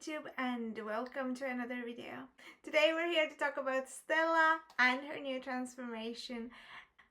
YouTube and welcome to another video. Today we're here to talk about Stella and her new transformation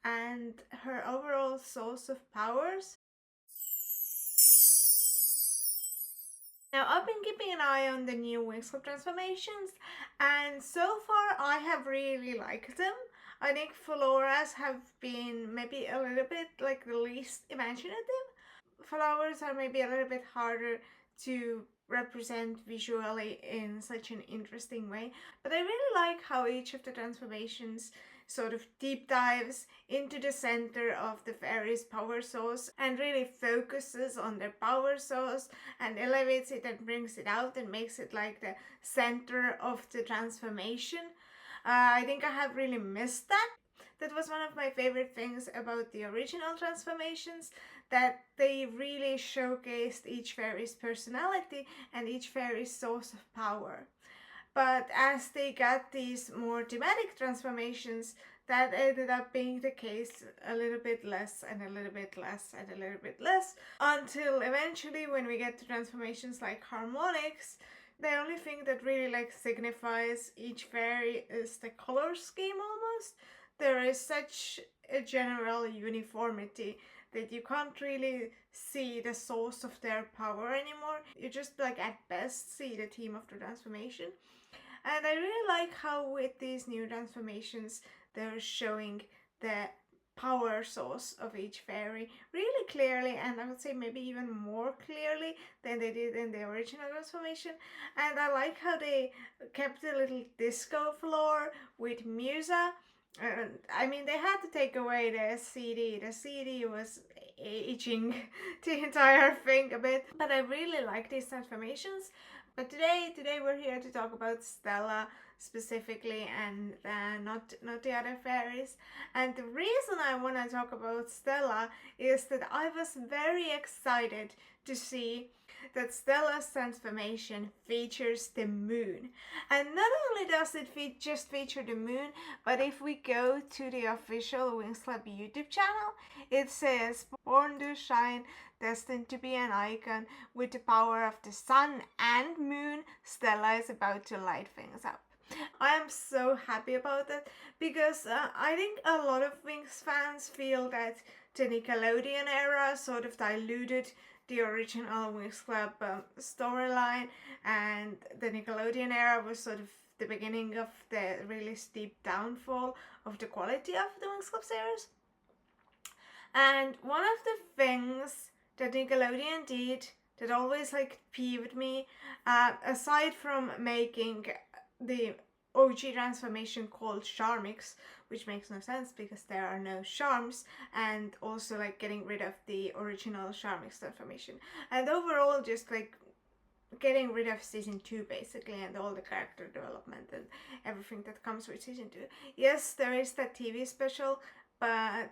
and her overall source of powers. Now I've been keeping an eye on the new Wings Club transformations and so far I have really liked them. I think Flora's have been maybe a little bit like the least imaginative. Flowers are maybe a little bit harder to represent visually in such an interesting way, but I really like how each of the transformations sort of deep dives into the center of the fairy's power source and really focuses on their power source and elevates it and brings it out and makes it like the center of the transformation. I think I have really missed that. That was one of my favorite things about the original transformations, that they really showcased each fairy's personality and each fairy's source of power. But as they got these more thematic transformations, that ended up being the case a little bit less and a little bit less and a little bit less, until eventually when we get to transformations like harmonics, the only thing that really like signifies each fairy is the color scheme almost. There is such a general uniformity that you can't really see the source of their power anymore. You just like at best see the theme of the transformation. And I really like how with these new transformations they're showing the power source of each fairy really clearly, and I would say maybe even more clearly than they did in the original transformation. And I like how they kept a little disco floor with Musa. I mean, they had to take away the CD. The CD was aging the entire thing a bit, but I really like these transformations. But today we're here to talk about Stella specifically, and not the other fairies. And the reason I want to talk about Stella is that I was very excited to see that Stella's transformation features the moon. And not only does it just feature the moon, but if we go to the official Wings Club YouTube channel, it says born to shine, destined to be an icon, with the power of the sun and moon, Stella is about to light things up. I am so happy about that because I think a lot of Wings fans feel that the Nickelodeon era sort of diluted the original Wings Club storyline, and the Nickelodeon era was sort of the beginning of the really steep downfall of the quality of the Wings Club series. And one of the things that Nickelodeon did that always like peeved me, aside from making the OG transformation called Charmix, which makes no sense because there are no charms, and also like getting rid of the original Charmix transformation, and overall just like getting rid of season 2 basically, and all the character development and everything that comes with season 2. Yes, there is that TV special, but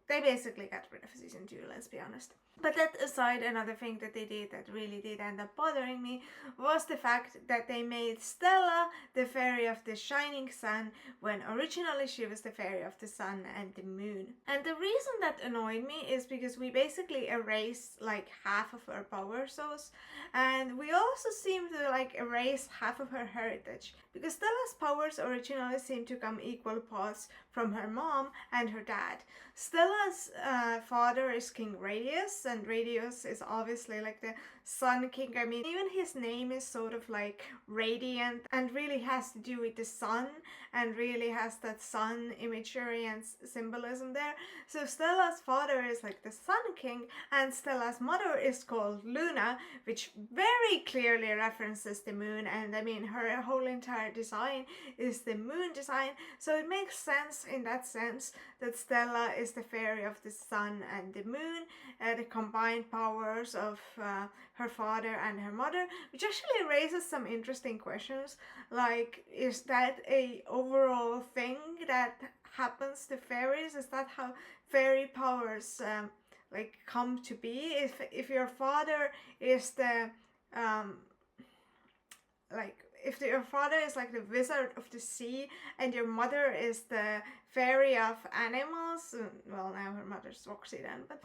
they basically got rid of season 2, let's be honest. But that aside, another thing that they did that really did end up bothering me was the fact that they made Stella the fairy of the shining sun when originally she was the fairy of the sun and the moon. And the reason that annoyed me is because we basically erased like half of her power source, and we also seem to like erase half of her heritage, because Stella's powers originally seem to come equal parts from her mom and her dad. Stella's father is King Radius, and Radius is obviously like the Sun King. I mean, even his name is sort of like radiant and really has to do with the sun and really has that sun imagery and symbolism there. So Stella's father is like the Sun King, and Stella's mother is called Luna, which very clearly references the moon, and I mean her whole entire design is the moon design, so it makes sense in that sense that Stella is the fairy of the sun and the moon, the combined powers of her father and her mother, which actually raises some interesting questions, like is that a overall thing that happens to fairies? Is that how fairy powers like come to be? If your father is the like if your father is like the wizard of the sea and your mother is the fairy of animals, well, now her mother's Roxy then, but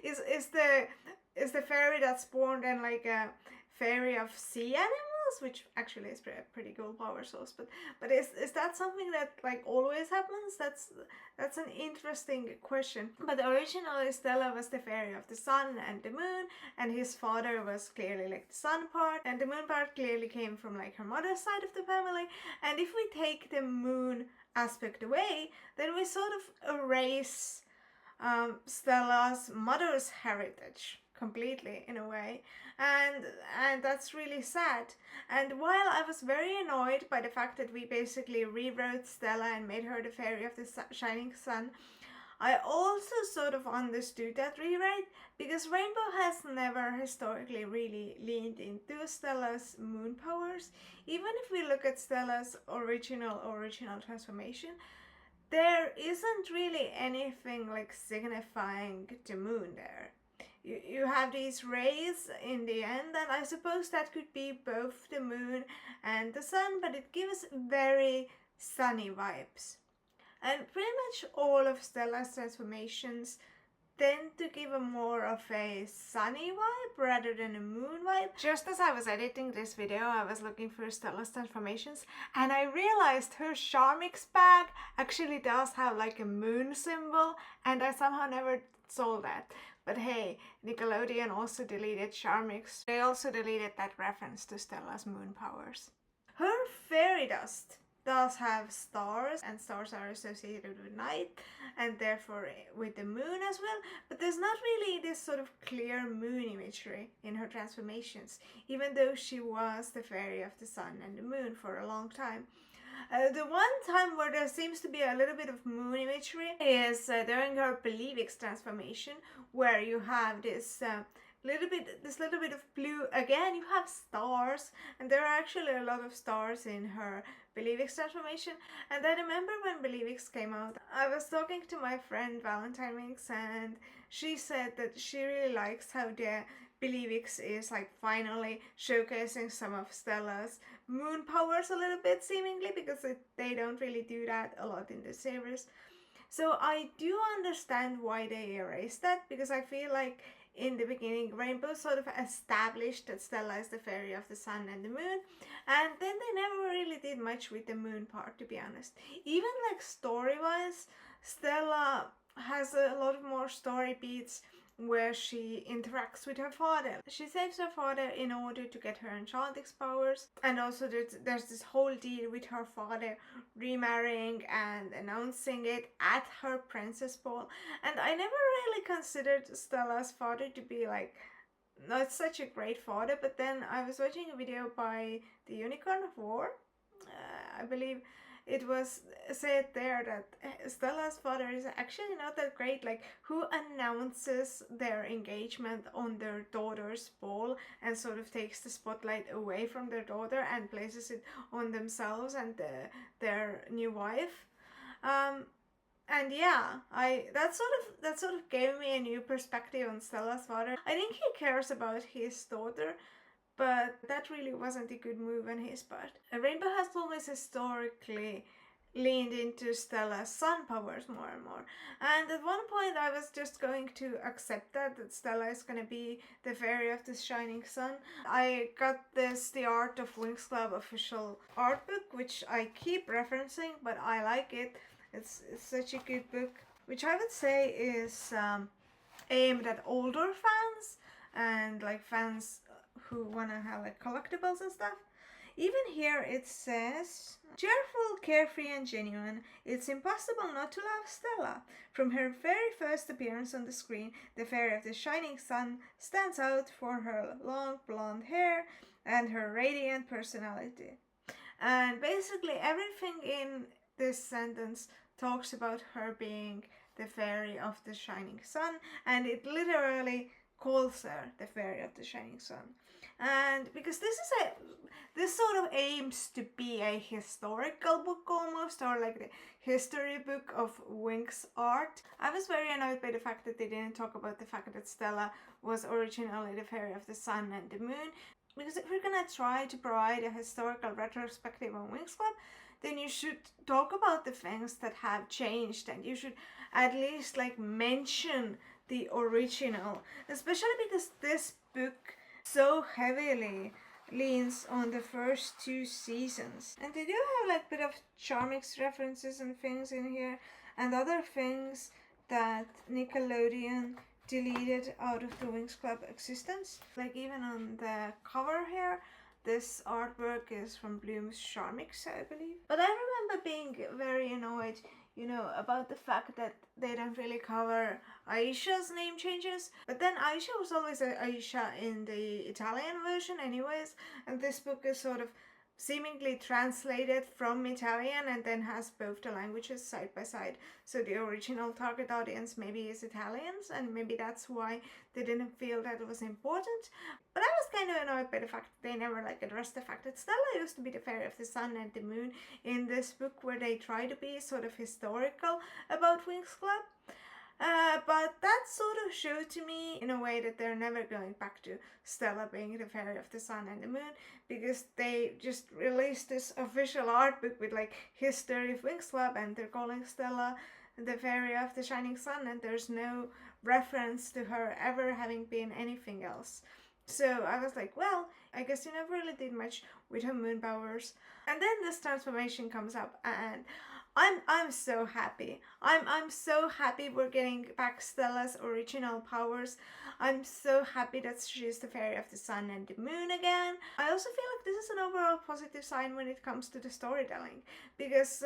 is the fairy that's born then like a fairy of sea animals, which actually is pretty cool power source. But is that something that like always happens? That's an interesting question. But originally Stella was the fairy of the sun and the moon, and his father was clearly like the sun part, and the moon part clearly came from like her mother's side of the family. And if we take the moon aspect away, then we sort of erase Stella's mother's heritage completely in a way, and that's really sad. And while I was very annoyed by the fact that we basically rewrote Stella and made her the fairy of the shining sun, I also sort of understood that rewrite, because Rainbow has never historically really leaned into Stella's moon powers. Even if we look at Stella's original transformation, there isn't really anything like signifying the moon there. You have these rays in the end, and I suppose that could be both the moon and the sun, but it gives very sunny vibes. And pretty much all of Stella's transformations tend to give a more of a sunny vibe rather than a moon vibe. Just as I was editing this video, I was looking for Stella's transformations, and I realized her Charmix bag actually does have like a moon symbol, and I somehow never saw that. But hey, Nickelodeon also deleted Charmix. They also deleted that reference to Stella's moon powers. Her fairy dust does have stars, and stars are associated with night and therefore with the moon as well, but there's not really this sort of clear moon imagery in her transformations, even though she was the fairy of the sun and the moon for a long time. The one time where there seems to be a little bit of moon imagery is during her Believix transformation, where you have this little bit of blue. Again, you have stars, and there are actually a lot of stars in her Believix transformation. And I remember when Believix came out, I was talking to my friend Valentine Winks, and she said that she really likes how the Believix is like finally showcasing some of Stella's moon powers a little bit, seemingly, because they don't really do that a lot in the series. So I do understand why they erased that, because I feel like in the beginning Rainbow sort of established that Stella is the fairy of the sun and the moon, and then they never really did much with the moon part, to be honest. Even like story-wise, Stella has a lot more story beats where she interacts with her father. She saves her father in order to get her Enchantix powers, and also there's this whole deal with her father remarrying and announcing it at her princess ball. And I never really considered Stella's father to be like not such a great father, but then I was watching a video by the Unicorn of War, I believe it was said there that Stella's father is actually not that great. Like, who announces their engagement on their daughter's ball and sort of takes the spotlight away from their daughter and places it on themselves and their new wife. And yeah, that sort of gave me a new perspective on Stella's father. I think he cares about his daughter, but that really wasn't a good move on his part. Rainbow has always historically leaned into Stella's sun powers more and more. And at one point I was just going to accept that Stella is going to be the fairy of the shining sun. I got the Art of Winx Club official art book, which I keep referencing, but I like it. It's such a good book, which I would say is aimed at older fans and like fans who wanna have like collectibles and stuff. Even here it says, cheerful, carefree and genuine, it's impossible not to love Stella. From her very first appearance on the screen, the fairy of the shining sun stands out for her long blonde hair and her radiant personality. And basically everything in this sentence talks about her being the fairy of the shining sun, and it literally calls her the fairy of the shining sun. And because this sort of aims to be a historical book almost, or like the history book of Winx art, I was very annoyed by the fact that they didn't talk about the fact that Stella was originally the fairy of the sun and the moon. Because if you're gonna try to provide a historical retrospective on Winx Club, then you should talk about the things that have changed, and you should at least like mention the original, especially because this book so heavily leans on the first two seasons. And they do have like a bit of Charmix references and things in here, and other things that Nickelodeon deleted out of the Winx Club existence. Like even on the cover here, this artwork is from Bloom's Charmix, I believe. But I remember being very annoyed, about the fact that they don't really cover Aisha's name changes. But then Aisha was always Aisha in the Italian version anyways, and this book is sort of seemingly translated from Italian and then has both the languages side by side. So the original target audience maybe is Italians, and maybe that's why they didn't feel that it was important. But I was kind of annoyed by the fact that they never addressed the fact that Stella used to be the fairy of the sun and the moon in this book, where they try to be sort of historical about Winx Club. But that sort of showed to me in a way that they're never going back to Stella being the fairy of the sun and the moon, because they just released this official art book with history of Winx Club, and they're calling Stella the fairy of the shining sun, and there's no reference to her ever having been anything else. So I was like, well, I guess you never really did much with her moon powers. And then this transformation comes up, and I'm so happy. I'm so happy we're getting back Stella's original powers. I'm so happy that she's the fairy of the sun and the moon again. I also feel like this is an overall positive sign when it comes to the storytelling, because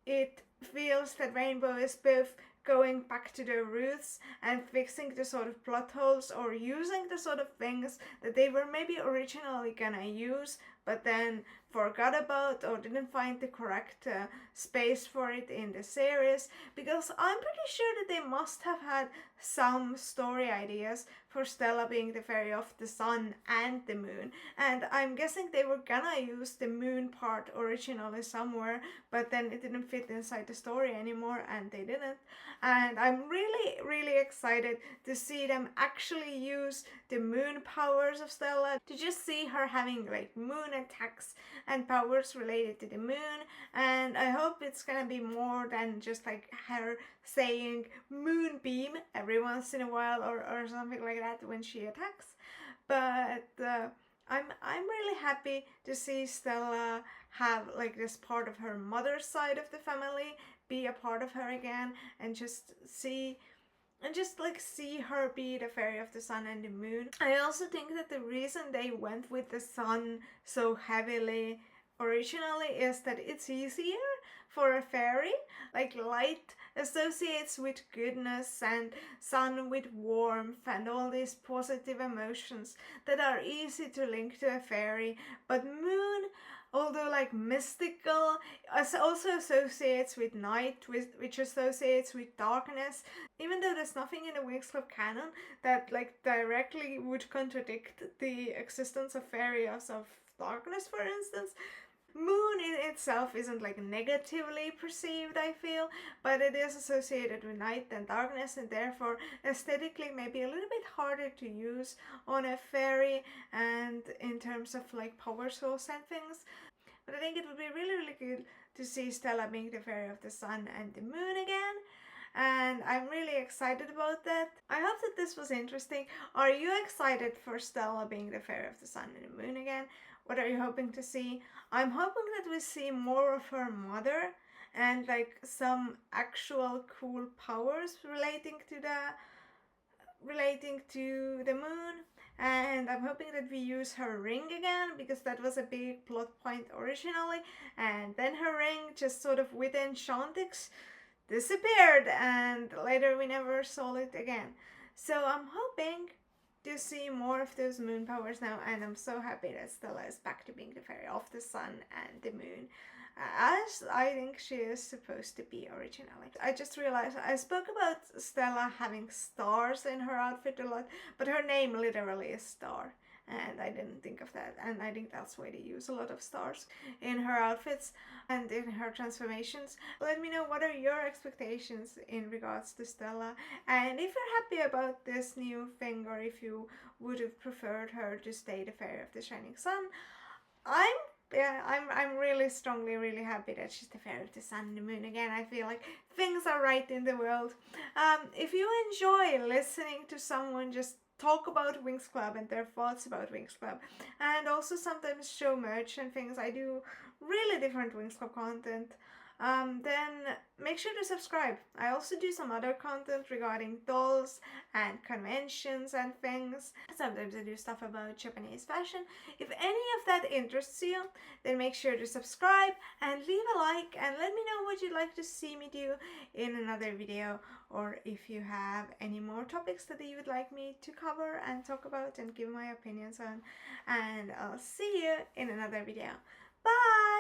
it feels that Rainbow is both going back to their roots and fixing the sort of plot holes, or using the sort of things that they were maybe originally gonna use but then forgot about or didn't find the correct space for it in the series, because I'm pretty sure that they must have had some story ideas for Stella being the fairy of the sun and the moon, and I'm guessing they were gonna use the moon part originally somewhere, but then it didn't fit inside the story anymore and they didn't. And I'm really excited to see them actually use the moon powers of Stella, to just see her having moon attacks and powers related to the moon. And I hope it's gonna be more than just her saying moonbeam every once in a while, or something like that when she attacks. But I'm really happy to see Stella have this part of her mother's side of the family be a part of her again, and just see her be the fairy of the sun and the moon. I also think that the reason they went with the sun so heavily originally is that it's easier for a fairy. Light associates with goodness, and sun with warmth and all these positive emotions that are easy to link to a fairy. But moon, although mystical, also associates with night, which associates with darkness. Even though there's nothing in the Winx Club canon that directly would contradict the existence of fairies of darkness, for instance, moon in itself isn't negatively perceived, I feel, but it is associated with night and darkness, and therefore aesthetically maybe a little bit harder to use on a fairy, and in terms of power source and things. But I think it would be really good to see Stella being the fairy of the sun and the moon again, and I'm really excited about that. I hope that this was interesting. Are you excited for Stella being the fairy of the sun and the moon again? What are you hoping to see? I'm hoping that we see more of her mother, and some actual cool powers relating to the moon. And I'm hoping that we use her ring again, because that was a big plot point originally, and then her ring just sort of with Enchantix disappeared, and later we never saw it again. So I'm hoping to see more of those moon powers now, and I'm so happy that Stella is back to being the fairy of the sun and the moon, as I think she is supposed to be originally. I just realized I spoke about Stella having stars in her outfit a lot, but her name literally is Star, and I didn't think of that, and I think that's why they use a lot of stars in her outfits and in her transformations. Let me know, what are your expectations in regards to Stella, and if you're happy about this new thing, or if you would have preferred her to stay the fairy of the shining sun. I'm really strongly really happy that she's the fairy of the sun and the moon again. I feel like things are right in the world. If you enjoy listening to someone just talk about Wings Club and their thoughts about Wings Club, and also sometimes show merch and things. I do really different Wings Club content. Then make sure to subscribe. I also do some other content regarding dolls and conventions and things. Sometimes I do stuff about Japanese fashion. If any of that interests you, then make sure to subscribe and leave a like and let me know what you'd like to see me do in another video, or if you have any more topics that you would like me to cover and talk about and give my opinions on. And I'll see you in another video. Bye!